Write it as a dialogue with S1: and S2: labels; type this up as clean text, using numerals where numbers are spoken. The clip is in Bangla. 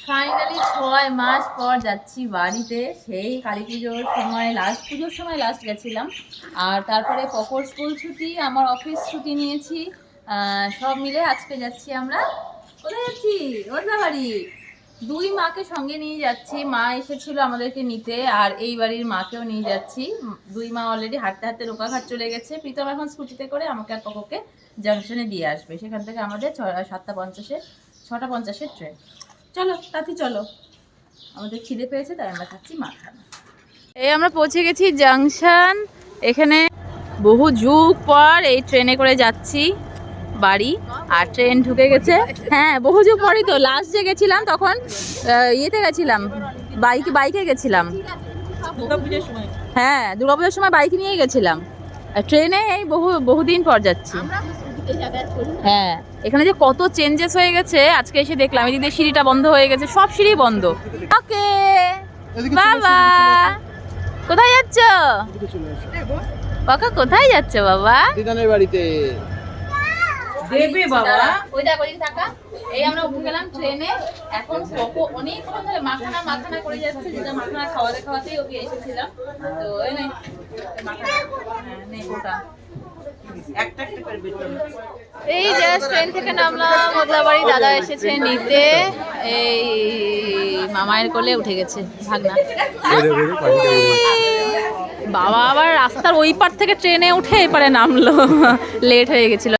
S1: ফাইনালি 6 মাস পর যাচ্ছি বাড়িতে। সেই কালী পুজোর সময় লাস্ট গেছিলাম, আর তারপরে পকর স্কুল ছুটি, আমার অফিস ছুটি নিয়েছি, সব মিলে আজকে যাচ্ছি আমরা। কোথায় যাচ্ছি? ওরদা বাড়ি। দুই মাকে সঙ্গে নিয়ে যাচ্ছি। মা এসেছিল আমাদেরকে নিতে, আর এই বাড়ির মাকেও নিয়ে যাচ্ছি। দুই মা অলরেডি হাঁটতে হাঁটতে রোকাঘাট চলে গেছে। প্রীতম এখন স্কুটিতে করে আমাকে আর পকরকে জাংশনে দিয়ে আসবে। সেখান থেকে আমাদের 6:50-এর ট্রেন। চলো তাতে চলো, আমাদের খিদে পেয়েছে তাই আমরা খাচ্ছি মাখানা। এই আমরা পৌঁছে গেছি জাংশন। এখানে বহু যুগ পর এই ট্রেনে করে যাচ্ছি বাড়ি, আর ট্রেন ঢুকে গেছে। হ্যাঁ, বহু যুগ পরই তো। লাস্ট যে গেছিলাম তখন ইয়েতে গেছিলাম, বাইকে গেছিলাম। হ্যাঁ, দুর্গাপূজার সময় বাইক নিয়ে গেছিলাম। ট্রেনে এই বহুদিন পর যাচ্ছি। হ্যাঁ, এখানে যে কত চেঞ্জেস হয়ে গেছে আজকে এসে দেখলাম। এদিকে সিঁড়িটা বন্ধ হয়ে গেছে, সব সিঁড়ি বন্ধ। ওকে বাবা, কোথায় যাচ্ছ বাবা? কোথায় যাচ্ছ বাবা?
S2: দিদানের বাড়িতে।
S1: দেবে বাবা। ওই দেখ ওই থাকা। এই আমরা উঠে গেলাম ট্রেনে। এখন অনেকক্ষণ ধরে মাখানা করে যাচ্ছে। যেটা মাখানা খাওয়াতেই ওকে এসেছিলাম। তো এই নে মাখানা, নে ওটা একটা করে বের। এই জাস্ট ট্রেন থেকে নামলাম। মোদলাবাড়ি দাদা এসেছে নিতে। এই মামায়ের কোলে উঠে গেছে ভাগনা। বাবা আবার রাস্তার ওই পার থেকে ট্রেনে উঠে এপারে নামলো। লেট হয়ে গেছিল।